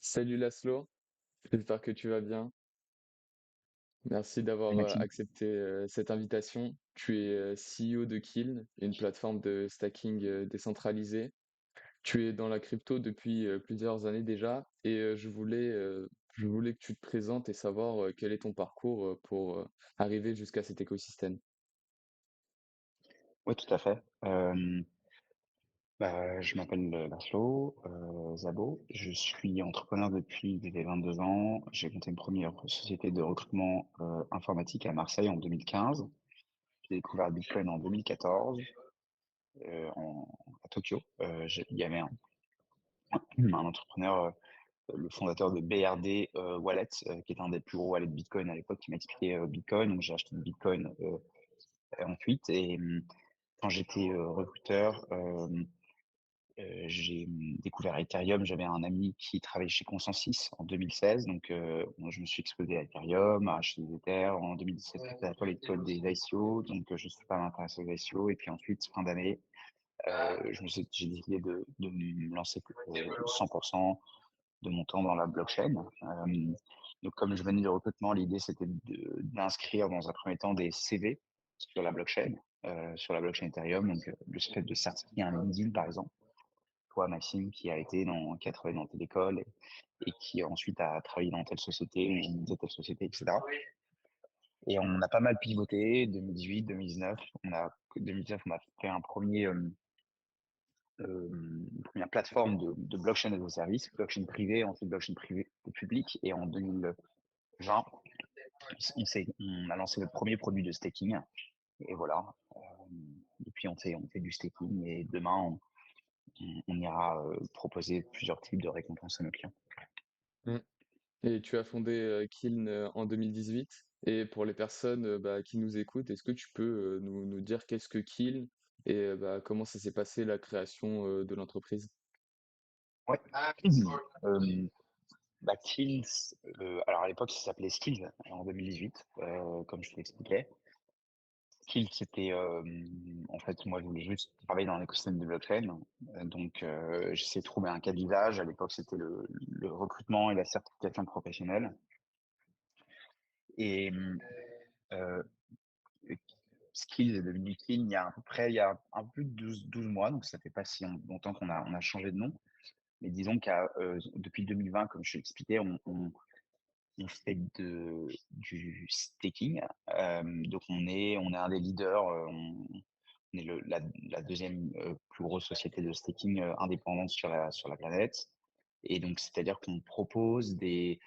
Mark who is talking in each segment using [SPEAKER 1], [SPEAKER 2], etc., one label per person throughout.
[SPEAKER 1] Salut Laszlo, j'espère que tu vas bien. Merci
[SPEAKER 2] Et
[SPEAKER 1] d'avoir
[SPEAKER 2] Maxime.
[SPEAKER 1] accepté cette invitation. Tu es CEO de Kiln, une plateforme de stacking décentralisée. Tu es dans la crypto depuis plusieurs années déjà et je voulais que tu te présentes et savoir quel est ton parcours pour arriver jusqu'à cet écosystème.
[SPEAKER 2] Oui, tout à fait. Je m'appelle Laszlo Zabo. Je suis entrepreneur depuis que j'ai 22 ans. J'ai monté une première société de recrutement informatique à Marseille en 2015. J'ai découvert le Bitcoin en 2014 à Tokyo. Il y avait un entrepreneur, le fondateur de BRD Wallet, qui est un des plus gros wallets Bitcoin à l'époque, qui m'a expliqué Bitcoin. Donc j'ai acheté le Bitcoin ensuite. Et quand j'étais recruteur, j'ai découvert Ethereum. J'avais un ami qui travaillait chez Consensus en 2016. Donc, bon, je me suis exposé à Ethereum, à acheter des Ethers. En 2017, c'était à toi l'école des ICO. Donc, je suis pas mal intéressé aux ICO. Et puis ensuite, fin d'année, j'ai décidé de me lancer 100% de mon temps dans la blockchain. Donc, comme je venais du recrutement, l'idée, c'était d'inscrire dans un premier temps des CV sur la blockchain Ethereum. Donc, le fait de certifier un LinkedIn, par exemple, toi, Maxime, qui a travaillé dans telle école et qui ensuite a travaillé dans telle société, ou telle société, etc. Et on a pas mal pivoté, 2018, 2019. 2019, on a fait une première plateforme de blockchain as a service, blockchain privée, ensuite blockchain privée publique. Et en 2020, on a lancé le premier produit de staking. Et voilà. Depuis, on fait du staking et demain, on ira proposer plusieurs types de récompenses à nos clients.
[SPEAKER 1] Mm. Et tu as fondé Kiln en 2018. Et pour les personnes qui nous écoutent, est-ce que tu peux nous dire qu'est-ce que Kiln et comment ça s'est passé la création de l'entreprise?
[SPEAKER 2] Ouais. Euh, Kills, alors à l'époque, ça s'appelait Skills en 2018, comme je te l'expliquais. Skills, c'était en fait, moi, je voulais juste travailler dans l'écosystème de blockchain. Donc, j'essayais de trouver un cas d'usage. À l'époque, c'était le recrutement et la certification professionnelle. Et euh, Skills est devenu Clean il y a un peu plus de 12 mois, donc ça fait pas si longtemps qu'on a changé de nom. Mais disons depuis 2020, comme je t'ai expliqué, on fait du staking. Donc on est un des leaders. On est la deuxième plus grosse société de staking indépendante sur la planète. Et donc c'est-à-dire qu'on propose des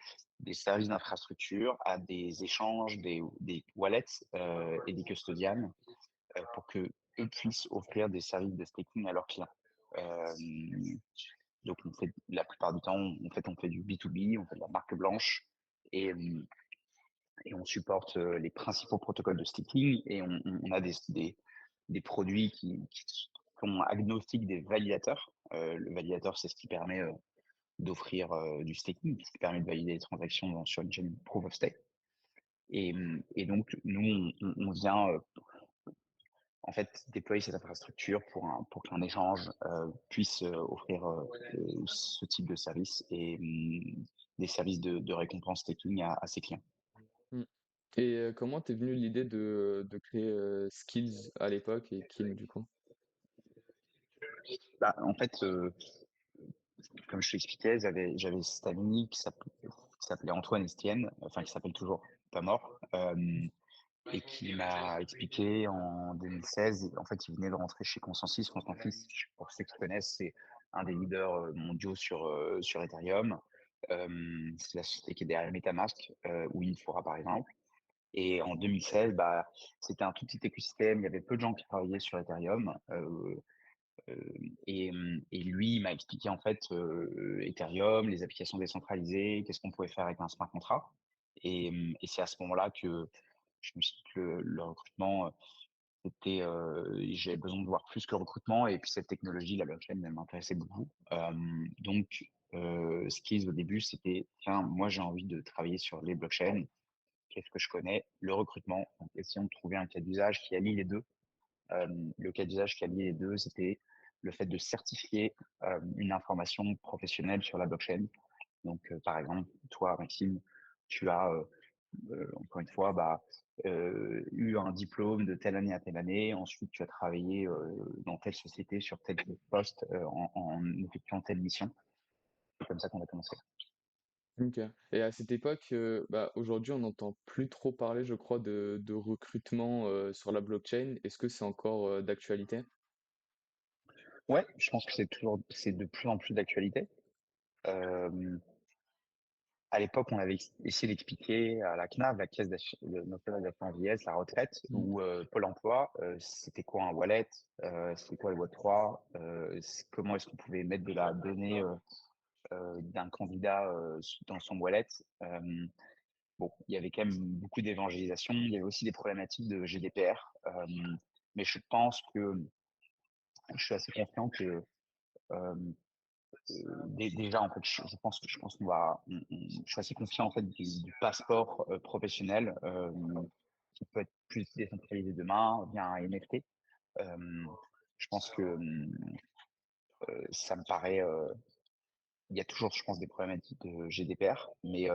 [SPEAKER 2] services d'infrastructure à des échanges, des wallets et des custodians pour que eux puissent offrir des services de staking à leurs clients. Euh, donc, la plupart du temps, on fait du B2B, on fait de la marque blanche et, euh, et on supporte les principaux protocoles de staking et on a des produits qui sont agnostiques des validateurs. Le validateur, c'est ce qui permet d'offrir du staking, ce qui permet de valider les transactions sur une chaîne Proof of Stake. Et donc, nous, on vient en fait déployer cette infrastructure pour qu'un échange puisse offrir ce type de service et des services de récompense staking à ses clients.
[SPEAKER 1] Mm. Et comment t'es venue l'idée de créer Skills à l'époque et Kiln du coup?
[SPEAKER 2] En fait, comme je t'expliquais, j'avais cet ami qui s'appelait Antoine Estienne, enfin qui s'appelle toujours, pas mort, et qui m'a expliqué en 2016. En fait, il venait de rentrer chez Consensus. Consensus, pour ceux qui connaissent, c'est un des leaders mondiaux sur Ethereum. C'est la société qui est derrière MetaMask ou Infora par exemple. Et en 2016, c'était un tout petit écosystème. Il y avait peu de gens qui travaillaient sur Ethereum. Euh, et lui, il m'a expliqué en fait Ethereum, les applications décentralisées, qu'est-ce qu'on pouvait faire avec un smart contract. Et c'est à ce moment-là que je me suis dit que le recrutement, j'avais besoin de voir plus que le recrutement. Et puis cette technologie, la blockchain, elle m'intéressait beaucoup. Donc, ce qui est au début, c'était, tiens, moi j'ai envie de travailler sur les blockchains. Qu'est-ce que je connais? Le recrutement. Donc, essayons de trouver un cas d'usage qui allie les deux. Le cas d'usage qui alliait les deux, c'était le fait de certifier une information professionnelle sur la blockchain. Donc, par exemple, toi, Maxime, tu as, encore une fois, eu un diplôme de telle année à telle année. Ensuite, tu as travaillé, dans telle société sur tel poste, en effectuant telle mission. C'est comme ça qu'on va commencer.
[SPEAKER 1] OK. Et à cette époque, aujourd'hui, on n'entend plus trop parler, je crois, de recrutement, sur la blockchain. Est-ce que c'est encore, d'actualité?
[SPEAKER 2] Ouais, je pense que c'est de plus en plus d'actualité. Hem, à l'époque, on avait essayé d'expliquer à la CNAV, la Caisse nationale d'assurance vieillesse, la retraite,
[SPEAKER 1] Mmh.
[SPEAKER 2] ou Pôle emploi, c'était quoi un wallet, c'était quoi le Web3, comment est-ce qu'on pouvait mettre de la donnée, d'un candidat, dans son wallet. Bon, il y avait quand même beaucoup d'évangélisation, il y avait aussi des problématiques de GDPR, mais je pense que je suis assez confiant que, hem, déjà, en fait, je pense qu'on va je suis assez confiant, en fait, du passeport, professionnel, qui peut être plus décentralisé demain via un NFT. Hem, je pense que, ça me paraît, il y a toujours, je pense, des problématiques de GDPR, mais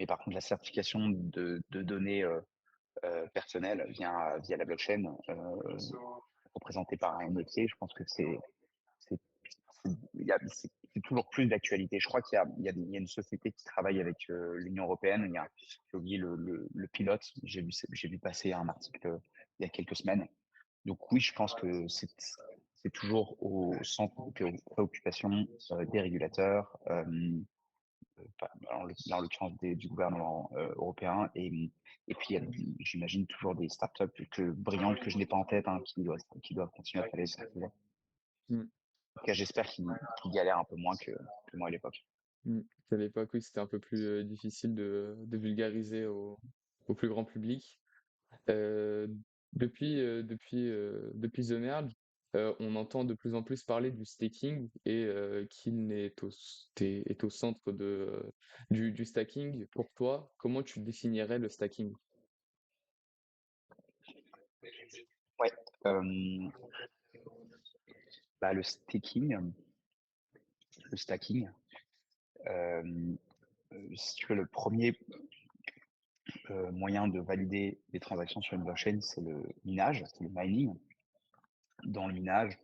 [SPEAKER 2] par contre la certification de données, personnelles via la blockchain, représentée par un NFT, je pense que c'est c'est toujours plus d'actualité. Je crois il y a une société qui travaille avec, l'Union européenne. J'ai oublié le pilote, j'ai vu passer un article, il y a quelques semaines. Donc oui, je pense que c'est toujours au centre des préoccupations, des régulateurs, pas dans l'occurrence du gouvernement, européen, et puis il y a, j'imagine, toujours des startups brillantes que je n'ai pas en tête, hein, qui doivent continuer à travailler sur ce sujet.
[SPEAKER 1] Mmh.
[SPEAKER 2] En tout cas, j'espère qu'ils galèrent un peu moins que moi à l'époque.
[SPEAKER 1] Mmh. À l'époque, oui, c'était un peu plus, difficile de vulgariser au plus grand public. Heu, depuis The Merge, on entend de plus en plus parler du staking et qu'il est au centre du stacking. Pour toi, comment tu définirais le stacking?
[SPEAKER 2] Ouais, hem, le staking, le stacking, hem, si tu veux, le premier moyen de valider des transactions sur une blockchain, c'est le minage, c'est le mining. Dans le minage,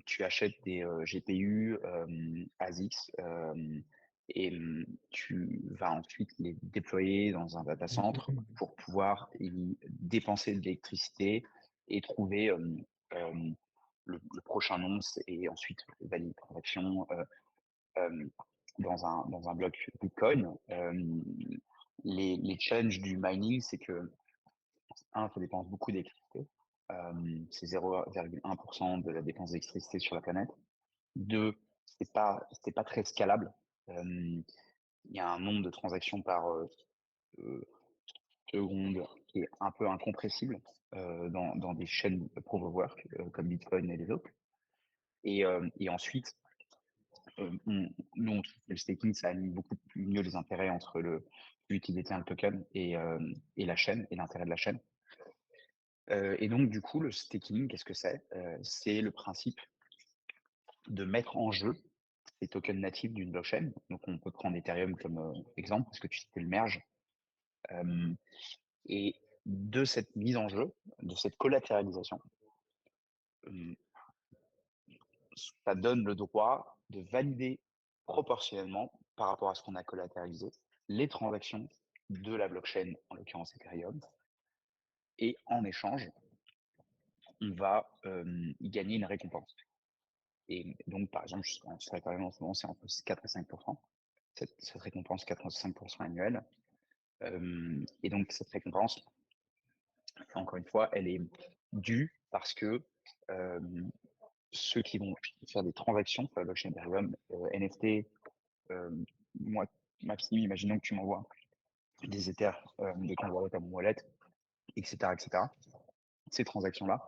[SPEAKER 2] tu achètes des, GPU, ASICS, tu vas ensuite les déployer dans un data center pour pouvoir y dépenser de l'électricité et trouver, le prochain nonce, et ensuite valider la transaction, hem, dans un bloc Bitcoin. Les challenges du mining, c'est que, ça dépense beaucoup d'électricité. C'est 0,1 de la dépense d'électricité sur la planète. 2, c'est pas très scalable. Hem, il y a un nombre de transactions par, heu, seconde qui est un peu incompressible, dans des chaînes proof of work, comme Bitcoin et les autres. Et ensuite, on nous, on trouve que le staking, ça aligne beaucoup plus mieux les intérêts entre celui qui détient le token et la chaîne, et l'intérêt de la chaîne. Et donc du coup, le staking, qu'est-ce que c'est? C'est le principe de mettre en jeu les tokens natifs d'une blockchain. Donc on peut prendre Ethereum comme, exemple, parce que tu citais le merge. Hem et de cette mise en jeu, de cette collatéralisation, hem, ça donne le droit de valider proportionnellement, par rapport à ce qu'on a collatéralisé, les transactions de la blockchain, en l'occurrence Ethereum, et en échange, on va, y gagner une récompense. Et donc par exemple, sur Ethereum en ce moment, c'est entre 4 et 5, cette récompense, 4 à 5 annuelle. Et donc cette récompense, encore une fois, elle est due parce que, hem, ceux qui vont faire des transactions sur la blockchain Ethereum, NFT, hem, moi, Maxime, imaginons que tu m'envoies des Ethers, de ton wallet à mon wallet, et cetera, et cetera. Ces transactions-là,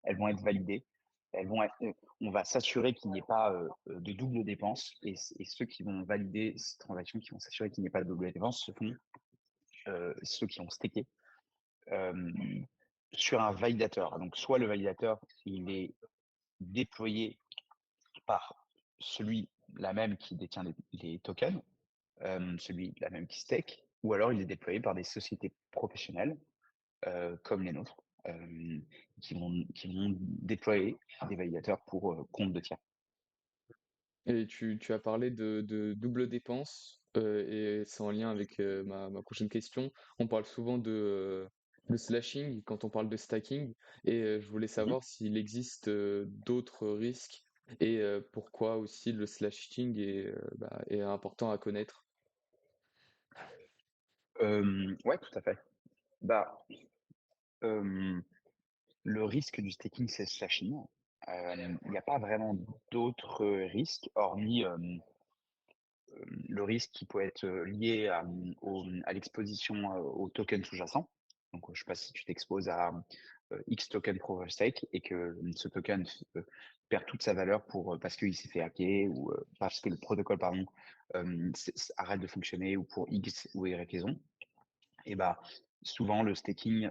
[SPEAKER 2] elles vont être validées, elles vont être, on va s'assurer qu'il n'y ait pas, de double dépense, et ceux qui vont valider ces transactions, qui vont s'assurer qu'il n'y ait pas de double dépense, ce sont, ceux qui ont staké, hem, sur un validateur. Donc soit le validateur, il est déployé par celui la même qui détient les tokens, celui la même qui stake, ou alors il est déployé par des sociétés professionnelles, comme les nôtres, qui vont déployer des validateurs pour, compte de tiers.
[SPEAKER 1] Et tu as parlé de double dépense, et c'est en lien avec ma prochaine question. On parle souvent de slashing quand on parle de stacking, et je voulais
[SPEAKER 2] Mmh.
[SPEAKER 1] savoir s'il existe d'autres risques et pourquoi aussi le slashing est important à connaître.
[SPEAKER 2] Ouais, tout à fait. Bah, hem, le risque du staking, c'est le slashing. Il n'y a pas vraiment d'autres risques hormis, le risque qui peut être, lié à l'exposition, aux tokens sous-jacents. Donc, je ne sais pas si tu t'exposes à, X token proof of stake et que ce token perd toute sa valeur parce qu'il s'est fait hacker ou, parce que le protocole, pardon, arrête de fonctionner ou pour X ou Y raison. Et bah, souvent le staking,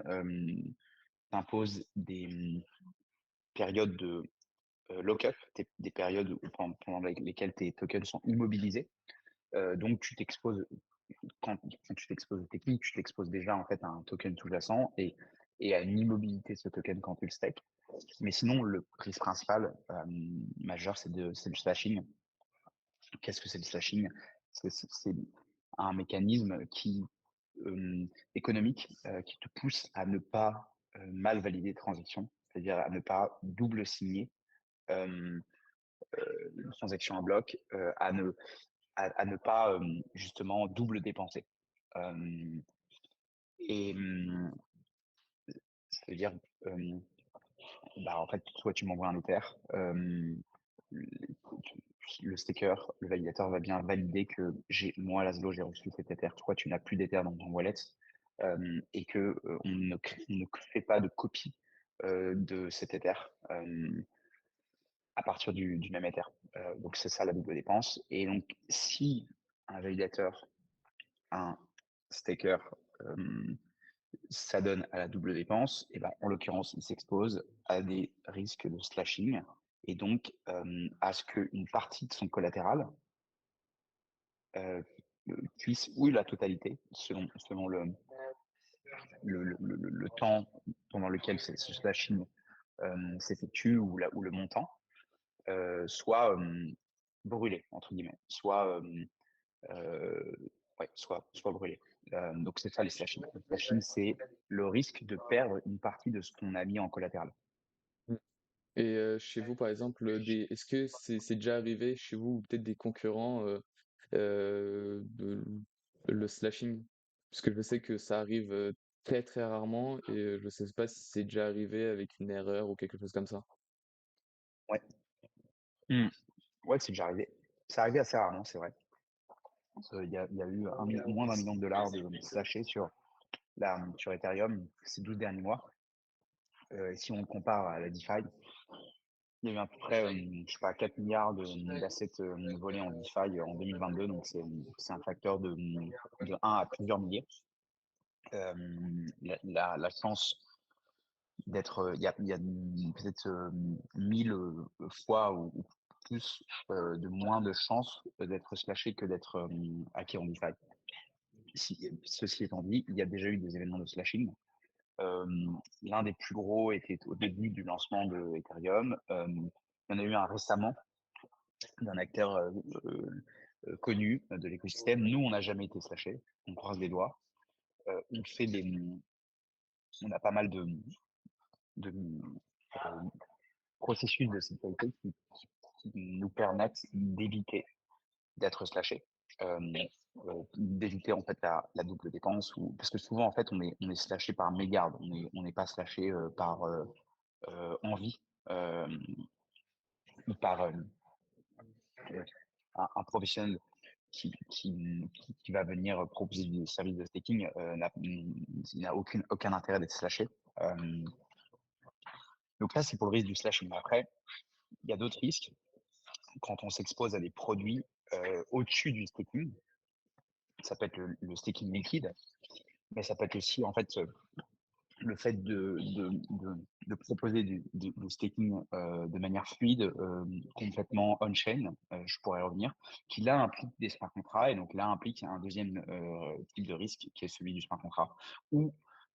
[SPEAKER 2] t'impose des, périodes de, lock-up, des périodes où pendant lesquelles tes tokens sont immobilisés. Donc quand tu t'exposes aux techniques, tu t'exposes déjà en fait à un token sous-jacent et à une immobilité de ce token quand tu le stakes. Mais sinon, le risque principal, majeur, c'est le slashing. Qu'est-ce que c'est le slashing? C'est un mécanisme économique, qui te pousse à ne pas, mal valider des transactions, c'est-à-dire à ne pas double signer, hem, une transaction en bloc, à ne pas, justement double dépenser. Hem et Ça veut dire, hem, bah, en fait, soit tu m'envoies un Ether, le le staker, le validateur va bien valider que moi, Laszlo, j'ai reçu cet Ether. Toi, tu n'as plus d'Ether dans ton wallet, et que, on ne fait pas de copie, de cet Ether, à partir du même Ether. Donc c'est ça la double dépense et donc si un validateur, un staker, hem, s'adonne à la double dépense et ben, en l'occurrence, il s'expose à des risques de slashing et donc, à ce qu'une partie de son collatéral, heu, puisse ou la totalité selon le temps pendant lequel ce slashing, s'effectue ou le montant, soit, «brûlé» entre guillemets, soit, ouais, soit brûlé. Donc c'est ça les slashing. Le slashing, c'est le risque de perdre une partie de ce qu'on a mis en collatéral.
[SPEAKER 1] Mm. Et chez vous, par exemple, est-ce que c'est déjà arrivé chez vous ou peut-être des concurrents de le slashing? Parce que je sais que ça arrive très très rarement et je sais pas si c'est déjà arrivé avec une erreur ou quelque chose comme ça.
[SPEAKER 2] Ouais. Mmh. Ouais, c'est déjà arrivé. C'est arrivé assez rarement, c'est vrai. Il y a eu moins d'1 million de slashés sur Ethereum ces 12 derniers mois. Et si on le compare à la DeFi, il y a eu à peu près, je sais pas, 4 milliards d'assets, volés en DeFi en 2022, donc c'est un facteur de 1 à plusieurs milliers. La chance d'être, il y a peut-être, 1000, fois ou plus, de moins de chances d'être slashé que d'être, hacké en DeFi. Ceci étant dit, il y a déjà eu des événements de slashing. L'un des plus gros était au début du lancement de Ethereum. Il y en a eu un récemment d'un acteur, connu de l'écosystème. Nous, on n'a jamais été slashé, on croise les doigts. On fait des, on a pas mal de, processus de sécurité qui nous permettent d'éviter d'être slashés, d'éviter en fait la double dépense ou parce que souvent en fait on est slashé par mégarde, on n'est pas slashé, par, envie, hem, ou par, un professionnel qui va venir proposer des services de staking, il n'a aucun intérêt d'être slashé. Hem, donc là, c'est pour le risque du slashing. Après, il y a d'autres risques quand on s'expose à des produits, au-dessus du staking. Ça peut être le staking liquide, mais ça peut être aussi en fait, le fait de proposer du staking de manière fluide, complètement on-chain, je pourrais revenir, qui là implique des smart contracts et donc là implique un deuxième type de risque qui est celui du smart contract, ou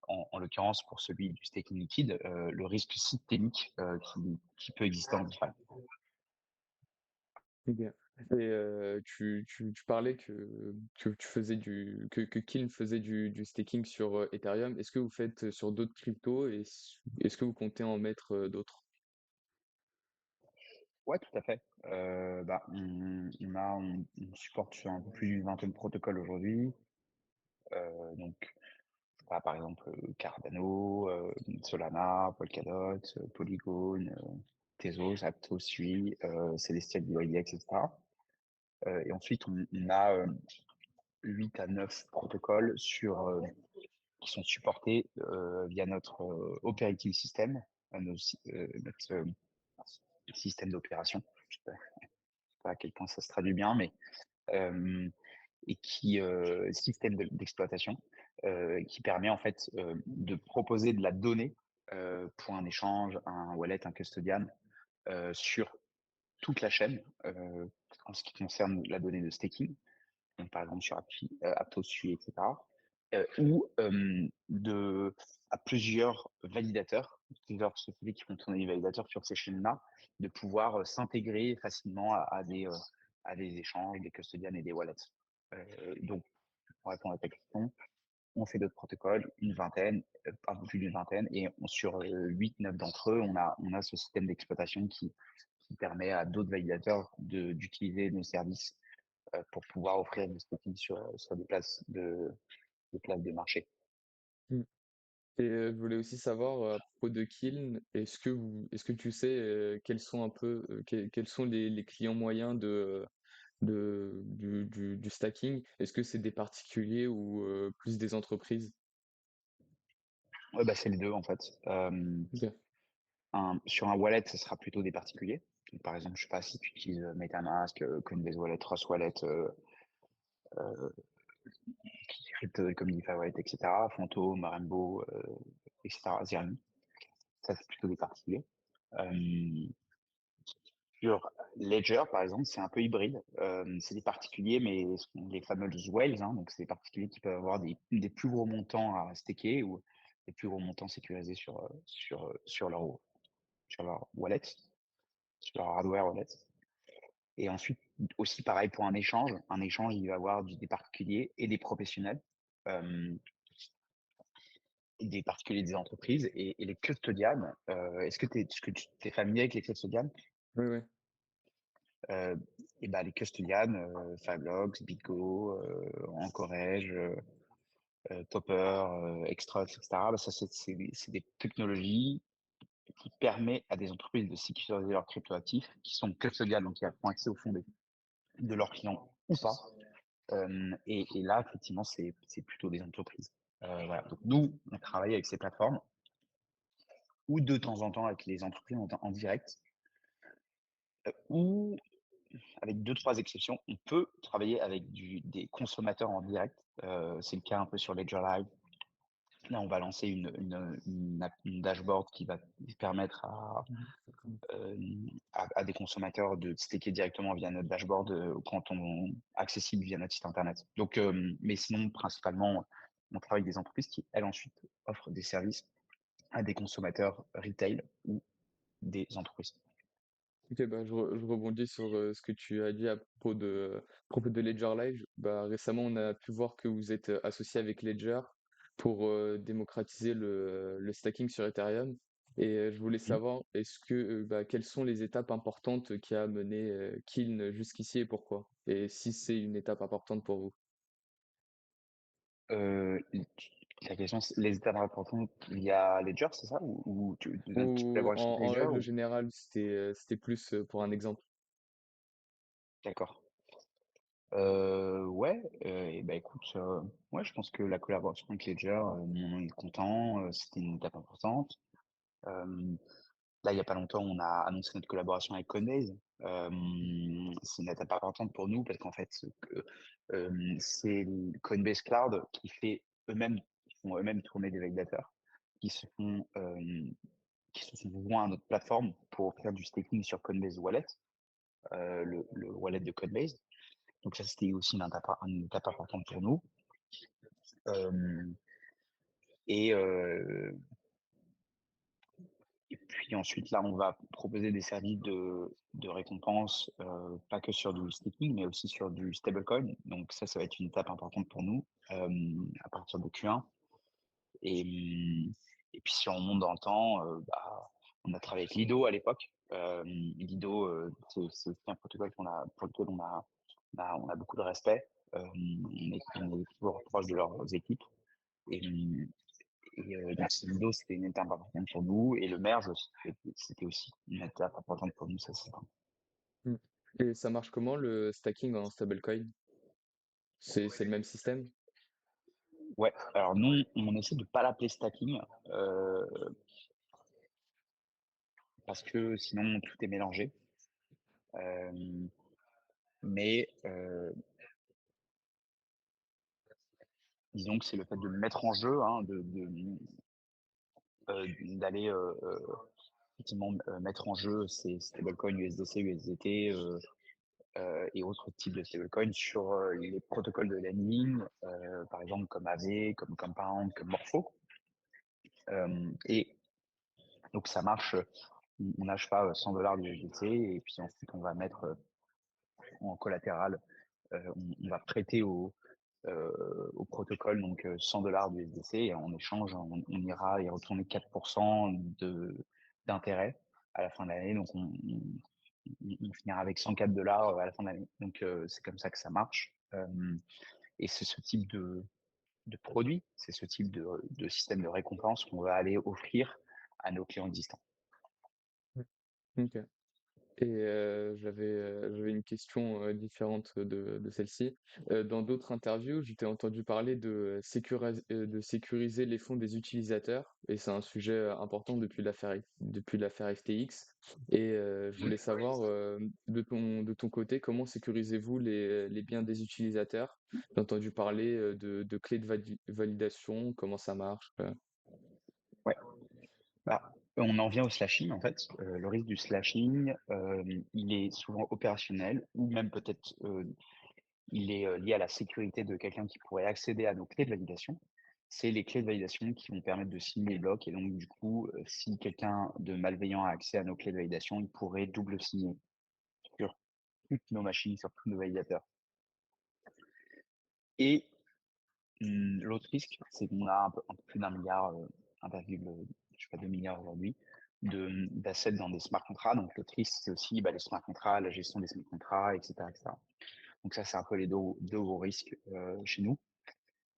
[SPEAKER 2] en l'occurrence pour celui du staking liquide, le risque systémique qui peut exister en DeFi.
[SPEAKER 1] OK. Et tu parlais que tu faisais que Kiln faisait du staking sur, Ethereum. Est-ce que vous faites, sur d'autres cryptos et est-ce que vous comptez en mettre, d'autres?
[SPEAKER 2] Ouais, tout à fait. On supporte sur un peu plus d'une vingtaine de protocoles aujourd'hui. Donc, par exemple, Cardano, Solana, Polkadot, Polygon, Tezos, Aptos, Sui, Celestial DYDX, etc. Et ensuite, on a 8 à 9 protocoles qui sont supportés via notre operating system, notre système d'opération. Je sais pas à quel point ça se traduit bien, mais euh, et qui système d'exploitation qui permet en fait de proposer de la donnée pour un échange, un wallet, un custodian sur toute la chaîne en ce qui concerne la donnée de staking, donc par exemple sur Aptos, Sui, etc. Ou à plusieurs validateurs, plusieurs sociétés qui font tourner les validateurs sur ces chaînes-là, de pouvoir s'intégrer facilement à des échanges, des custodians et des wallets. Donc, pour répondre à ta question, on fait d'autres protocoles, une vingtaine, un peu plus d'une vingtaine, et sur 8-9 d'entre eux, on a ce système d'exploitation qui permet à d'autres validateurs d'utiliser nos services pour pouvoir offrir des stocking sur des places de marché.
[SPEAKER 1] Mmh. Et je voulais aussi savoir, à propos de Kiln, est-ce que tu sais, quels sont un peu, quels sont les clients moyens du stacking? Est-ce que c'est des particuliers ou plus des entreprises?
[SPEAKER 2] Ouais, bah, c'est les deux en fait.
[SPEAKER 1] OK.
[SPEAKER 2] Sur un wallet, ce sera plutôt des particuliers. Donc, par exemple, je sais pas si tu utilises MetaMask, Coinbase Wallet, Trust Wallet, Crypto Community Wallet, etc., Phantom, Rainbow, etc., Zermi. Ça, c'est plutôt des particuliers. Euh, Sur Ledger, par exemple, c'est un peu hybride. C'est des particuliers, mais ce sont les fameuses whales, hein, donc c'est des particuliers qui peuvent avoir des plus gros montants à staker ou des plus gros montants sécurisés sur leur wallet, sur leur hardware wallet. Et ensuite, aussi pareil pour un échange. Un échange, il va avoir des particuliers et des professionnels, euh, des particuliers des entreprises et les custodians. Est-ce que tu es familier avec les custodians?
[SPEAKER 1] Oui, oui.
[SPEAKER 2] Euh, et ben, les custodians, Fablox, Bigo, Encourage, Topper, Extrust, etc. Bah, ça, c'est des technologies qui permettent à des entreprises de sécuriser leurs cryptoactifs qui sont custodiales, donc qui ont accès au fond de leurs clients ou pas. Et là, effectivement, c'est plutôt des entreprises. Voilà. Donc, nous, on travaille avec ces plateformes ou de temps en temps avec les entreprises en direct, ou avec deux, trois exceptions, on peut travailler avec des consommateurs en direct. C'est le cas un peu sur Ledger Live. Là, on va lancer une dashboard qui va permettre euh, à des consommateurs de staker directement via notre dashboard quand on accessible via notre site internet. Donc, mais sinon, principalement, on travaille avec des entreprises qui, elles, ensuite offrent des services à des consommateurs retail ou des entreprises.
[SPEAKER 1] OK, bah, je rebondis sur, ce que tu as dit à propos de Ledger Live. Bah, récemment, on a pu voir que vous êtes, associé avec Ledger pour, démocratiser le stacking sur Ethereum et je voulais savoir, bah, quelles sont les étapes importantes qui a mené, Kiln jusqu'ici et pourquoi? Et si c'est une étape importante pour vous?
[SPEAKER 2] Euh, la question, c'est les étapes importantes via Ledger, c'est ça? Ou notre petite
[SPEAKER 1] Ou
[SPEAKER 2] collaboration avec
[SPEAKER 1] en
[SPEAKER 2] Ledger
[SPEAKER 1] règle
[SPEAKER 2] ou...
[SPEAKER 1] générale, c'était plus, pour un exemple?
[SPEAKER 2] D'accord. Ouais, et ben écoute, ouais, je pense que la collaboration avec Ledger, on est content, c'était une étape importante. Euh, Là, il y a pas longtemps, on a annoncé notre collaboration avec Coinbase. C'est une étape importante pour nous parce qu'en fait, c'est le Coinbase Cloud qui fait eux-mêmes, ils font eux-mêmes tourner des validateurs. qui se font, qui se sont joints à notre plateforme pour offrir du staking sur Coinbase Wallet, le wallet de Coinbase. Donc ça, c'était aussi une étape importante pour nous. Hem et Et puis ensuite, là, on va proposer des services de récompense, pas que sur du staking, mais aussi sur du stablecoin. Donc ça va être une étape importante pour nous, à partir de Q1. Et, et puis si on monte dans le temps, on a travaillé avec Lido à l'époque. Lido, c'est aussi un protocole pour lequel on a beaucoup de respect. On est toujours proche de leurs équipes. Et, donc Lido, c'était une étape importante pour nous, et le merge, c'était aussi une étape importante pour nous, ça c'est vrai.
[SPEAKER 1] Mmh. Et ça marche comment le stacking en stablecoin? C'est le même système?
[SPEAKER 2] Ouais, alors nous, on essaie de pas l'appeler stacking, parce que sinon tout est mélangé. Hem, mais disons que c'est le fait de le mettre en jeu, hein, d'aller, effectivement, mettre en jeu ces stablecoins USDC, USDT, et autres types de stablecoins sur, les protocoles de lending, par exemple comme Aave, comme Compound, comme Morpho. Et donc ça marche, on lâche pas, $100 d'USDT, et puis ensuite on va mettre, en collatéral, on va prêter au protocole, donc $100 d'USDC, et en échange, on ira y retourner 4% d'intérêt à la fin de l'année. Donc on finira avec $104 à la fin de l'année. Donc c'est comme ça que ça marche. Et c'est ce type de produit, c'est ce type de système de récompense qu'on va aller offrir à nos clients existants.
[SPEAKER 1] Mmh. OK. Et j'avais une question, différente de celle-ci. Dans d'autres interviews, je t'ai entendu parler de sécuriser les fonds des utilisateurs, et c'est un sujet, important depuis l'affaire FTX. Et je voulais savoir, de ton côté, comment sécurisez-vous les biens des utilisateurs? J'ai entendu parler, de clés de validation, comment ça marche?
[SPEAKER 2] Ouais. On en vient au slashing en fait. Le risque du slashing, il est souvent opérationnel, ou même peut-être, il est, lié à la sécurité de quelqu'un qui pourrait accéder à nos clés de validation. C'est les clés de validation qui vont permettre de signer les blocs, et donc du coup, si quelqu'un de malveillant a accès à nos clés de validation, il pourrait double signer sur toutes nos machines, sur tous nos validateurs. Et l'autre risque, c'est qu'on a un peu plus d'un milliard, 1, je sais pas, 2 milliards aujourd'hui, d'assets dans des smart contracts. Donc l'autre risque, c'est aussi, les smart contracts, la gestion des smart contracts, et cetera, et cetera. Donc ça, c'est un peu les 2 gros risques, chez nous,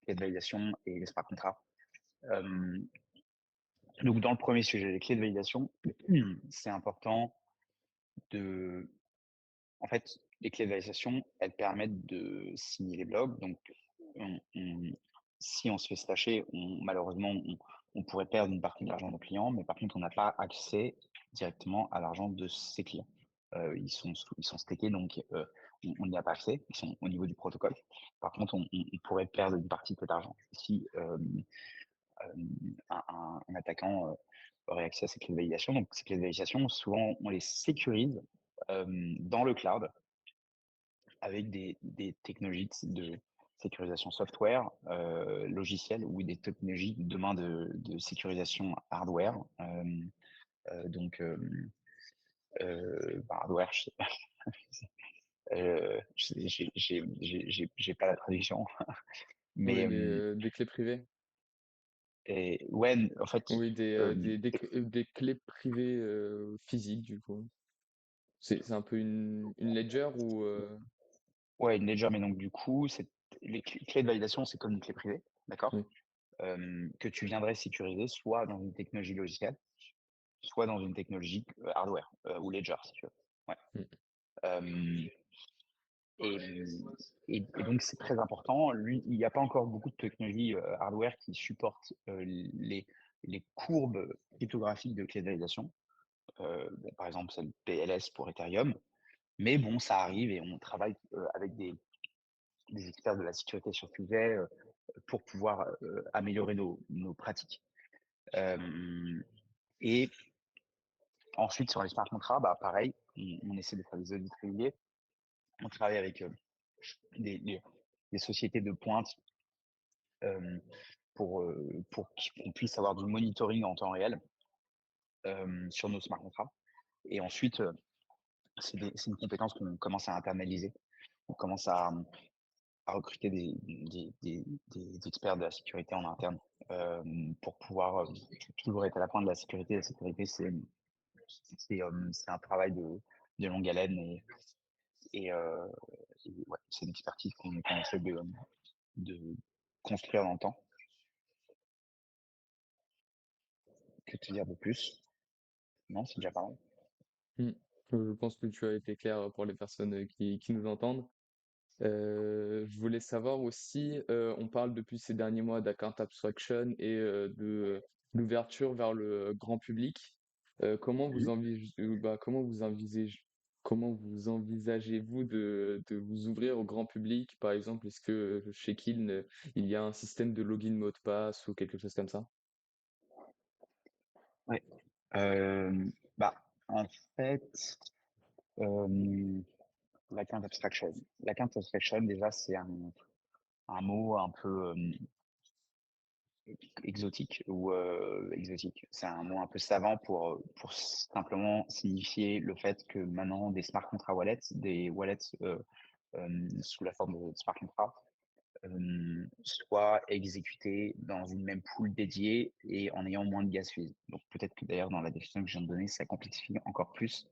[SPEAKER 2] les validations et les smart contracts. Hem, donc dans le premier sujet, les clés de validation, c'est important de en fait, les clés de validation, elles permettent de signer les blocs. Donc on si on se fait stasher, malheureusement, on pourrait perdre une partie de l'argent de nos clients, mais par contre, on n'a pas accès directement à l'argent de ses clients. Ils sont stakés, donc on n'y a pas accès, ils sont au niveau du protocole. Par contre, on pourrait perdre une partie de cet argent si, un attaquant, aurait accès à ces clés de validation. Donc ces clés de validation, souvent, on les sécurise, dans le cloud, avec des technologies de sécurisation software, logicielle, ou des technologies demain de sécurisation hardware. Donc hardware, je sais pas, j'ai pas la traduction, mais
[SPEAKER 1] Oui, des clés privées?
[SPEAKER 2] et ouais, en fait,
[SPEAKER 1] Oui,
[SPEAKER 2] hem,
[SPEAKER 1] des clés privées, physiques, du coup. C'est un peu une ledger ou
[SPEAKER 2] ouais, une ledger, mais donc du coup, les clés de validation, c'est comme une clé privée, d'accord?
[SPEAKER 1] oui.
[SPEAKER 2] Que tu viendrais sécuriser soit dans une technologie logicielle, soit dans une technologie, hardware, ou ledger, si tu veux. Ouais.
[SPEAKER 1] Mmh.
[SPEAKER 2] Hem et donc c'est très important. Il n'y a pas encore beaucoup de technologies, hardware qui supportent, les courbes cryptographiques de clés de validation. Bon, par exemple, celle PLS pour Ethereum, mais bon, ça arrive, et on travaille, avec des experts de la sécurité sur le sujet, pour pouvoir, améliorer nos pratiques. Hem et ensuite sur les smart contracts, bah, pareil, on essaie de faire des audits réguliers. On travaille avec, des sociétés de pointe, hem, pour qu'on puisse avoir du monitoring en temps réel, sur nos smart contracts et ensuite, c'est une compétence qu'on commence à internaliser. On commence à recruter des experts de la sécurité en interne, pour pouvoir, toujours être à la pointe de la sécurité. La sécurité, c'est un travail de longue haleine et ouais, c'est une expertise qu'on essaie de construire dans le temps. Que te dire de plus? Non, c'est déjà pas mal.
[SPEAKER 1] Mmh. Je pense que tu as été clair pour les personnes, qui nous entendent. Je voulais savoir aussi, on parle depuis ces derniers mois d'account abstraction et l'ouverture vers le grand public. Comment vous
[SPEAKER 2] Mmh.
[SPEAKER 1] comment vous envisagez-vous de vous ouvrir au grand public? Par exemple, est-ce que, chez Kiln, il y a un système de login mot de passe ou quelque chose comme ça?
[SPEAKER 2] Ouais. Bah, en fait, hem, l'account abstraction. L'account abstraction, déjà, c'est un mot un peu, exotique ou exotique. C'est un mot un peu savant pour simplement signifier le fait que maintenant des smart contract wallets, des wallets, sous la forme de smart contract, soient exécutés dans une même pool dédiée et en ayant moins de gas fees. Donc peut-être que d'ailleurs dans la définition que je viens de donner, ça complexifie encore plus,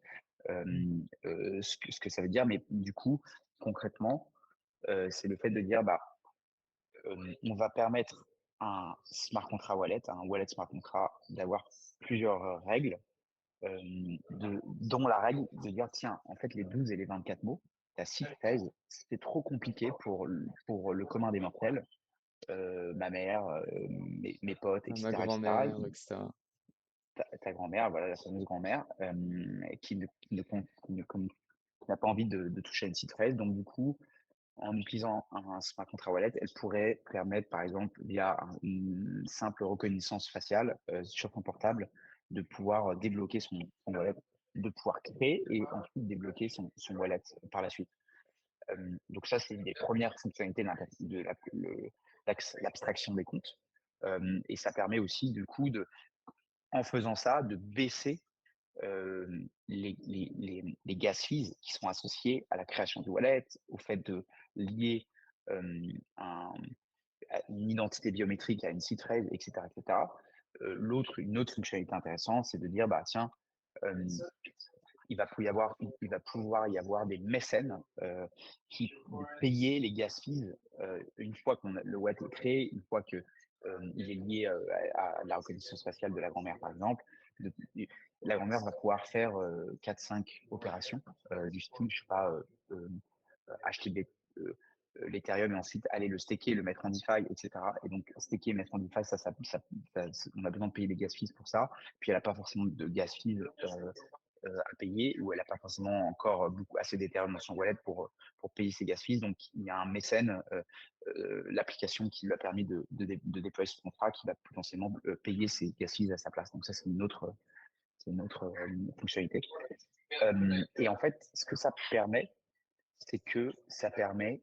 [SPEAKER 2] ce que ça veut dire. Mais du coup, concrètement, c'est le fait de dire, bah, on va permettre à un smart contract wallet, à un wallet smart contract, d'avoir plusieurs règles, dont la règle de dire, tiens, en fait, les 12 et les 24 mots, ta seed phrase, c'était trop compliqué pour le commun des mortels, ma mère, mes potes,
[SPEAKER 1] Ma
[SPEAKER 2] etc., etc.
[SPEAKER 1] grand-mère, et cetera.
[SPEAKER 2] Ta grand-mère, voilà, la fameuse grand-mère, qui n'a pas envie de toucher à une seed phrase. Donc, du coup, en utilisant un smart contract wallet, elle pourrait permettre, par exemple, via une simple reconnaissance faciale sur son portable, de pouvoir débloquer son wallet, de pouvoir créer et ensuite débloquer son wallet par la suite. Donc ça, c'est une des premières fonctionnalités l'abstraction des comptes. Et ça permet aussi, du coup, en faisant ça, de baisser les gas fees qui sont associés à la création du wallet, au fait de lier un, une identité biométrique à une seed phrase, etc., etc. Une autre fonctionnalité intéressante, c'est de dire, bah tiens, euh, il va pouvoir y avoir des mécènes qui vont payer les gas fees une fois que le wallet est créé, une fois que il est lié à la reconnaissance faciale de la grand-mère, par exemple. De- la grand-mère va pouvoir faire 4-5 opérations du style, je sais pas, acheter l'Ethereum et ensuite aller le staker, le mettre en DeFi, etc. Et donc, staker, mettre en DeFi, on a besoin de payer des gas fees pour ça. Puis, elle n'a pas forcément de gas fees à payer ou elle n'a pas forcément encore assez d'Ethereum dans son wallet pour payer ses gas fees. Donc, il y a un mécène, l'application qui lui a permis de déployer ce contrat qui va potentiellement payer ses gas fees à sa place. Donc, ça, c'est une autre fonctionnalité. Et en fait, ce que ça permet, c'est que ça permet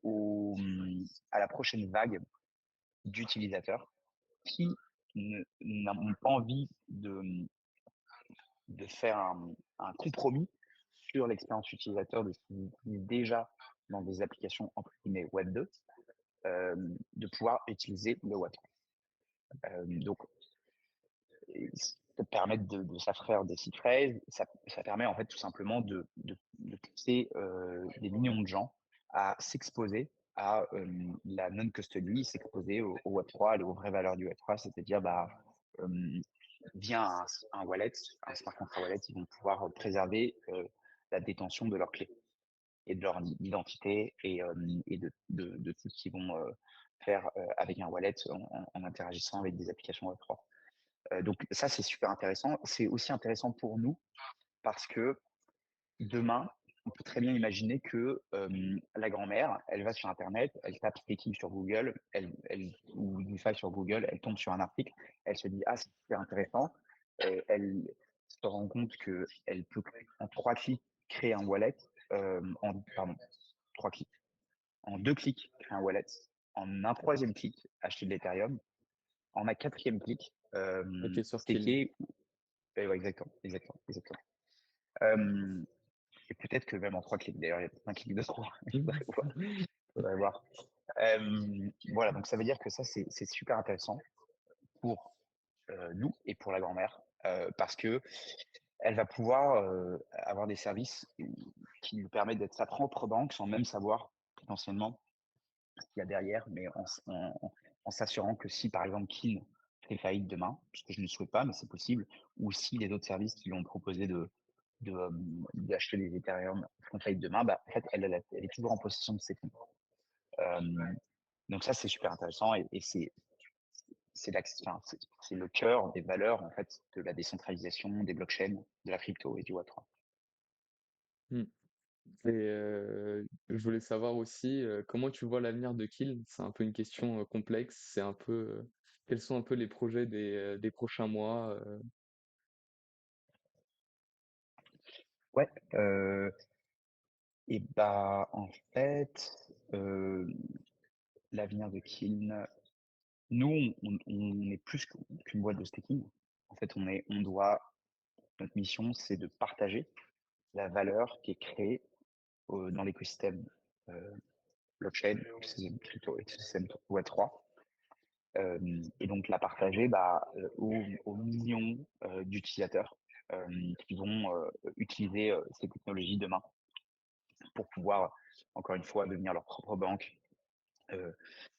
[SPEAKER 2] à la prochaine vague d'utilisateurs qui n'ont pas envie de faire un compromis sur l'expérience utilisateur de ce qu'ils utilisent déjà dans des applications entre guillemets Web 2, de pouvoir utiliser le Web 3. Donc, ça permet de s'affaire des sites phrases, ça permet en fait tout simplement de pousser des millions de gens à s'exposer à la non-custody, s'exposer au Web3, aux vraies valeurs du Web3, c'est-à-dire bah, euh, via un wallet, un smart contract wallet, ils vont pouvoir préserver la détention de leurs clés et de leur identité et de tout ce qu'ils vont faire avec un wallet en interagissant avec des applications Web3. Donc ça, c'est super intéressant. C'est aussi intéressant pour nous parce que demain, on peut très bien imaginer que, la grand-mère, elle va sur internet, elle tape staking sur Google, ou DeFi sur Google, elle tombe sur un article, elle se dit: «Ah, c'est super intéressant», elle se rend compte qu'elle peut en 3 clics créer un wallet, en pardon, 3 clics, en 2 clics créer un wallet, en un troisième clic acheter de l'Ethereum, en un quatrième clic,
[SPEAKER 1] OK, sur Kill.
[SPEAKER 2] staker. Et ouais, exactement, exactement, exactement. Hem Et peut-être que même en 3 clics d'ailleurs, il y a peut-être un clic de trop. Il faudrait voir. Voilà, donc ça veut dire que ça, c'est super intéressant pour, nous et pour la grand-mère, parce qu'elle va pouvoir, avoir des services qui lui permettent d'être sa propre banque sans même savoir potentiellement ce qu'il y a derrière, mais en s'assurant que si, par exemple, Kin fait faillite demain, ce que je ne souhaite pas, mais c'est possible, ou si les autres services qui lui ont proposé d'acheter des Ethereum font faillite demain, bah, en fait, elle est toujours en possession de ses fonds. Hem, donc ça, c'est super intéressant et c'est le cœur des valeurs, en fait, de la décentralisation, des blockchains, de la crypto et du Web3.
[SPEAKER 1] Mmh. Et je voulais savoir aussi, comment tu vois l'avenir de Kill? C'est un peu une question, complexe. C'est un peu, quels sont un peu les projets des prochains mois?
[SPEAKER 2] Ouais, et bah, en fait, l'avenir de Kin, nous, on est plus qu'une boîte de staking. En fait, notre mission, c'est de partager la valeur qui est créée, dans l'écosystème, heu, blockchain, écosystème crypto, écosystème Web3, et donc la partager, bah, aux millions, d'utilisateurs, qui vont, utiliser, ces technologies demain pour pouvoir, encore une fois, devenir leur propre banque, heu,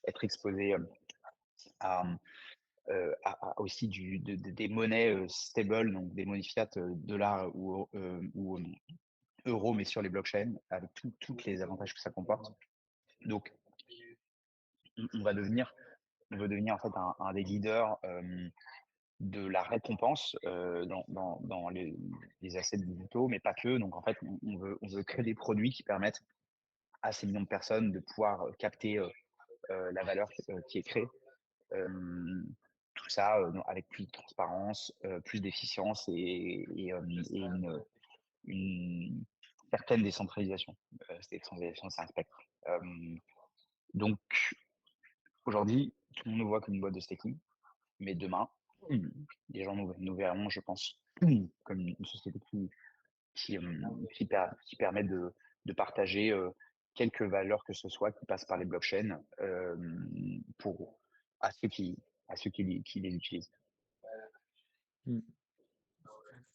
[SPEAKER 2] être exposés, à, aussi des monnaies, stable, donc des monnaies fiat, dollars ou euros, mais sur les blockchains, avec toutes les avantages que ça comporte. Donc, on va devenir, en fait un des leaders, de la récompense, dans les assets digitaux, mais pas que. Donc en fait, on veut créer des produits qui permettent à ces millions de personnes de pouvoir, capter, la valeur qui est créée. Hem, Tout ça, avec plus de transparence, plus d'efficience et une certaine décentralisation. Cette décentralisation, c'est un spectre. Donc aujourd'hui, tout le monde nous voit comme une boîte de staking, mais demain, mmh, les gens nous verront, je pense, comme une société qui permet de partager, quelque valeur que ce soit qui passe par les blockchains, pour à ceux qui qui les utilisent.
[SPEAKER 1] Mmh.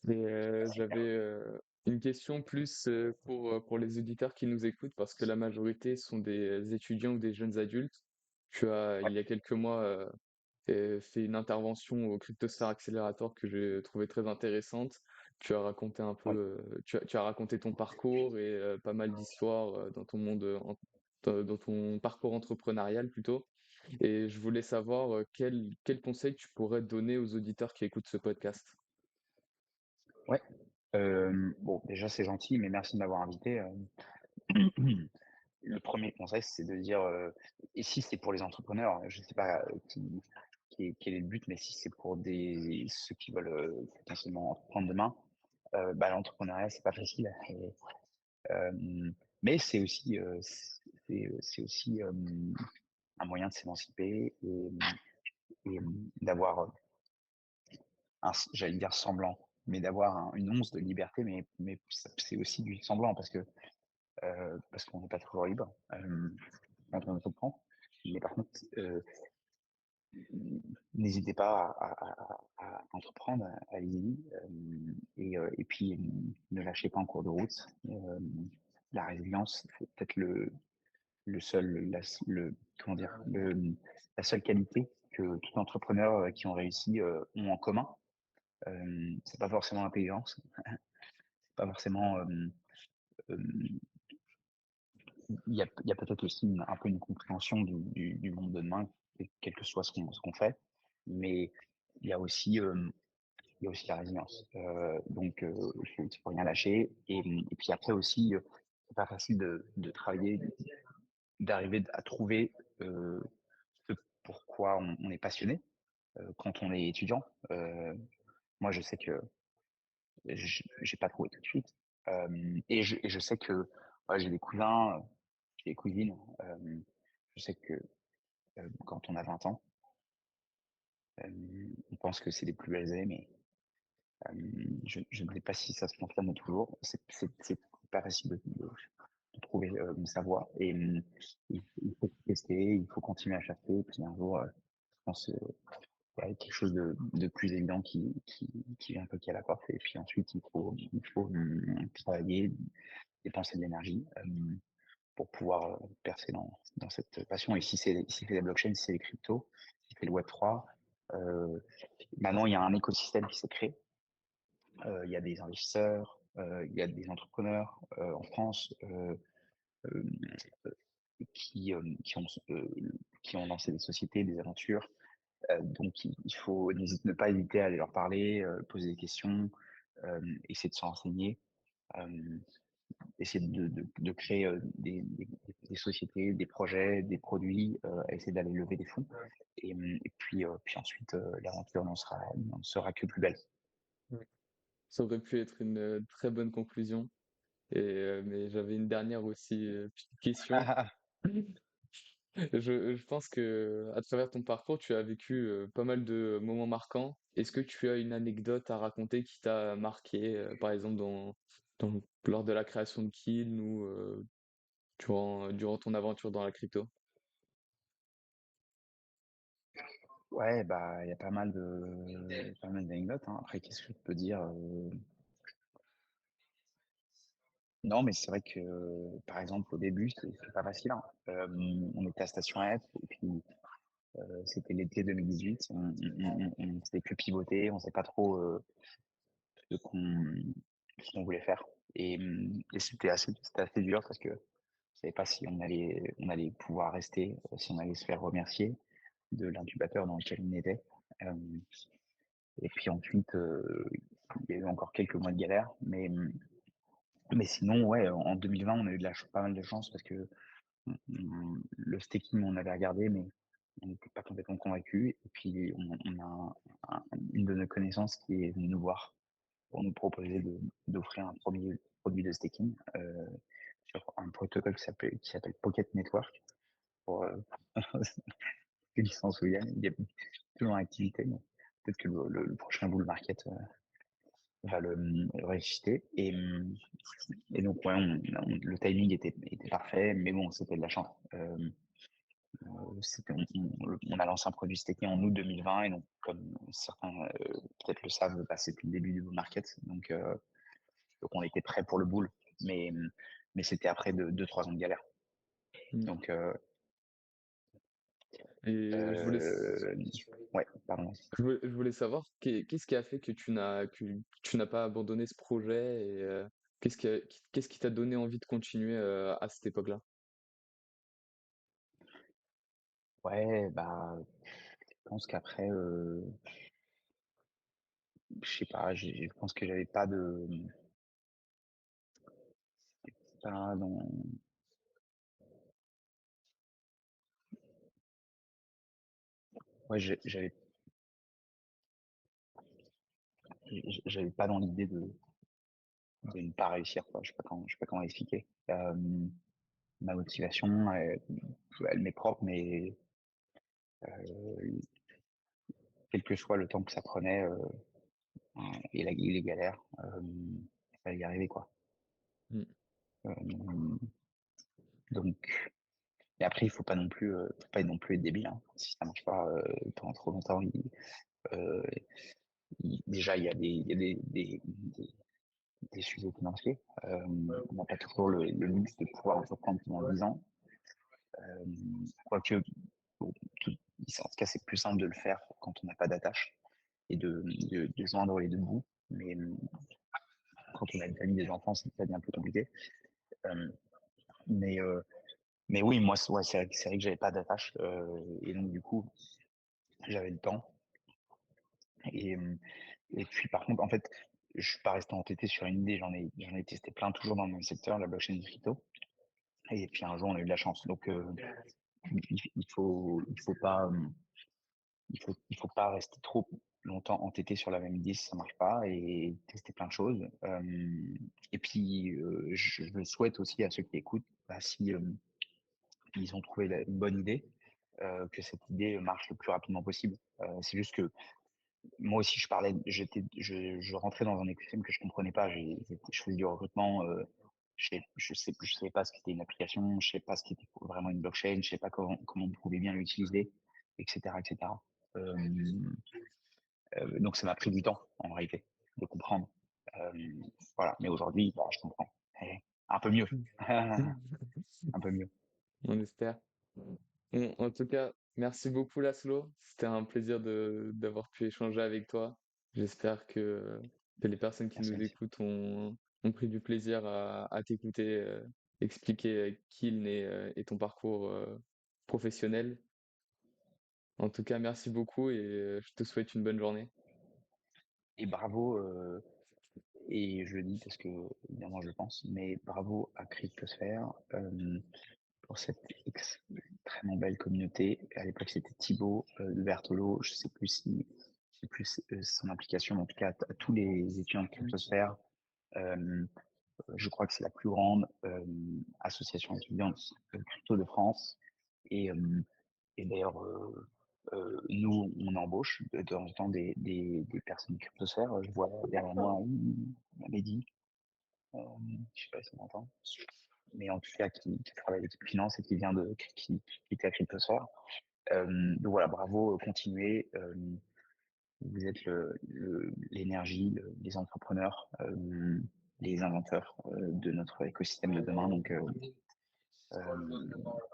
[SPEAKER 1] Et j'avais, une question plus, pour les auditeurs qui nous écoutent parce que la majorité sont des étudiants ou des jeunes adultes. Tu as,
[SPEAKER 2] Ouais,
[SPEAKER 1] il y a quelques mois, fait une intervention au Cryptosphère Accelerator que j'ai trouvé très intéressante. Tu as raconté un peu,
[SPEAKER 2] ouais.
[SPEAKER 1] tu as raconté ton parcours et pas mal d'histoires, dans ton monde, dans ton parcours entrepreneurial plutôt. Et je voulais savoir, quel conseil tu pourrais donner aux auditeurs qui écoutent ce podcast?
[SPEAKER 2] Ouais. Bon, déjà, c'est gentil, mais merci de m'avoir invité. Le premier conseil, c'est de dire, et si c'est pour les entrepreneurs, je ne sais pas, quel est le but, mais si c'est pour ceux qui veulent, potentiellement entreprendre demain, bah, l'entrepreneuriat, c'est pas facile et mais c'est aussi, c'est aussi, un moyen de s'émanciper d'avoir, j'allais dire semblant, mais d'avoir une once de liberté, mais c'est aussi du semblant parce qu'on n'est pas toujours libre, quand on entreprend. Mais par contre, n'hésitez pas à entreprendre, allez-y, et puis, ne lâchez pas en cours de route. La résilience, c'est peut-être le seul la s le comment dire? La seule qualité que tout entrepreneur, qui ont réussi, ont en commun. C'est pas forcément l'intelligence, c'est pas forcément, hem, il y a peut-être aussi un peu une compréhension du monde de demain, quel que soit ce qu'on fait, mais il y a aussi, il y a aussi la résilience. Donc il faut rien lâcher et puis après aussi, c'est pas facile de travailler, d'arriver à trouver, ce pourquoi on est passionné, quand on est étudiant. Moi, je sais que j'ai pas trouvé tout de suite. Et je sais que, ouais, j'ai des cousins, j'ai des cousines, je sais que, quand on a 20 ans, on pense que c'est les plus belles années, mais je ne sais pas si ça se confirme toujours. C'est pas facile de trouver, sa voie et il faut tester, il faut continuer à chercher, puis un jour, je pense, il y a quelque chose de plus évident qui vient toquer à la porte et puis ensuite il faut, travailler, dépenser de l'énergie, pour pouvoir, percer dans cette passion et si c'est les blockchains, si c'est les cryptos, si c'est le Web3, heu, maintenant il y a un écosystème qui s'est créé. Il y a des investisseurs, il y a des entrepreneurs, en France, hem, qui ont lancé des sociétés, des aventures. Donc il faut ne pas hésiter à aller leur parler, poser des questions, essayer de se renseigner, hem, essayer de créer, des sociétés, des projets, des produits, essayer d'aller lever des fonds et puis ensuite, l'aventure n'en sera que plus belle.
[SPEAKER 1] Ouais. Ça aurait pu être une, très bonne conclusion mais j'avais une dernière aussi, petite question. Je pense que à travers ton parcours, tu as vécu, pas mal de moments marquants. Est-ce que tu as une anecdote à raconter qui t'a marqué, par exemple lors de la création de Kiln ou, durant ton aventure dans la crypto?
[SPEAKER 2] Ouais, bah, il y a pas mal d'anecdotes, hein. Après, qu'est-ce que je peux dire? Non, mais c'est vrai que, par exemple, au début, c'est pas facile, hein. On était à Station F et puis, c'était l'été 2018. On faisait que pivoter, on savait pas trop, ce qu'on ce qu'on voulait faire et c'était assez dur parce que je savais pas si on allait pouvoir rester, si on allait se faire remercier de l'incubateur dans lequel on était. Hem Et puis ensuite, il y a eu encore quelques mois de galère, mais sinon, ouais, en 2020, on a eu pas mal de chance parce que le staking, on avait regardé, mais on n'était pas complètement convaincus. Et puis, on a une de nos connaissances qui est venue nous voir pour nous proposer d'offrir un premier produit de staking sur un protocole qui s'appelle Pocket Network. Pour ceux qui s'en souviennent, il est toujours en activité, mais peut-être que le prochain bull market va le réciter. Et donc, ouais, le timing était parfait, mais bon, c'était de la chance. On a lancé un produit staking en août 2020, et donc, comme certains peut-être le savent, bah, c'est depuis le début du bull market. Donc on était prêt pour le bull, mais, mais c'était après 2-3 ans de galère.
[SPEAKER 1] Mmh.
[SPEAKER 2] Donc,
[SPEAKER 1] Et
[SPEAKER 2] euh, ouais, pardon.
[SPEAKER 1] je voulais savoir qu'est-ce qui a fait que tu n'as pas abandonné ce projet et qu'est-ce qui t'a donné envie de continuer, à cette époque-là?
[SPEAKER 2] Ouais, bah, je pense qu'après, je sais pas, je pense que j'avais pas dans, ouais, j'avais pas dans l'idée de ne pas réussir, quoi. Je sais pas comment expliquer. Ma motivation, elle m'est propre, mais euh, quel que soit le temps que ça prenait et les galères, fallait y arriver, quoi.
[SPEAKER 1] Mmh.
[SPEAKER 2] Euh, donc, et après, faut pas non plus être débile, hein. Si ça marche pas pendant trop longtemps, euh, déjà il y a des sujets financiers. On n'a pas toujours le luxe de pouvoir entreprendre pendant 10 ans. Euh, Quoique, bon, tout, en tout cas, c'est plus simple de le faire quand on n'a pas d'attache et de joindre les deux bouts. Mais quand on a une famille, des enfants, ça devient un peu compliqué. Euh, mais, euh, mais oui, moi, ouais, c'est vrai que j'avais pas d'attache. Et donc, du coup, j'avais le temps. Et, et puis, par contre, en fait, je suis pas resté entêté sur une idée, j'en ai testé plein toujours dans le même secteur, la blockchain et les crypto. Et puis un jour, on a eu de la chance. Donc, il faut pas, il faut pas rester trop longtemps entêté sur la même idée si ça marche pas et tester plein de choses. Et puis, je le souhaite aussi à ceux qui écoutent, bah, si ils ont trouvé une bonne idée, que cette idée marche le plus rapidement possible. C'est juste que moi aussi, je rentrais dans un écosystème que je comprenais pas. Je faisais du recrutement, je savais pas ce qu'était une application, je savais pas ce qu'était vraiment une blockchain, je savais pas comment on pouvait bien l'utiliser, etc., etc. Euh, donc ça m'a pris du temps en réalité de comprendre. Euh, voilà. Mais aujourd'hui, bah, je comprends. Un peu mieux, un peu mieux.
[SPEAKER 1] On espère. Bon, en tout cas, merci beaucoup Laszlo. C'était un plaisir d'avoir pu échanger avec toi. J'espère que les personnes qui
[SPEAKER 2] Merci,
[SPEAKER 1] nous
[SPEAKER 2] Maxime.
[SPEAKER 1] écoutent ont pris du plaisir à t'écouter expliquer Kiln et ton parcours professionnel. En tout cas, merci beaucoup et je te souhaite une bonne journée.
[SPEAKER 2] Et bravo. Et je le dis parce que, évidemment, je le pense, mais bravo à Cryptosphère pour cette extrêmement belle communauté. À l'époque, c'était Thibaut de Bertolo. Je sais plus son implication, mais en tout cas, à tous les étudiants de Cryptosphère. Euh, je crois que c'est la plus grande association étudiante crypto de France. Et, et d'ailleurs, nous, on embauche de temps en temps des personnes de Cryptosphère. Je vois derrière moi Mehdi, je sais pas si on entend, mais en tout cas qui travaille à l'équipe finance et qui vient qui était à Cryptosware. Donc voilà, bravo, continuez. Vous êtes l'énergie, les entrepreneurs, les inventeurs de notre écosystème de demain. Donc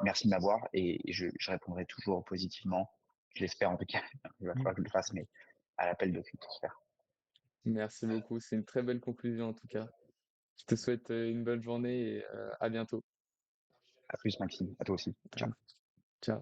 [SPEAKER 2] merci de m'avoir et je répondrai toujours positivement. Je l'espère en tout cas. Il va falloir que je le fasse, mais à l'appel de Cryptosphère.
[SPEAKER 1] Merci beaucoup. C'est une très belle conclusion en tout cas. Je te souhaite une bonne journée et à bientôt.
[SPEAKER 2] À plus, Maxime. À toi aussi. Ciao.
[SPEAKER 1] Ah, ciao.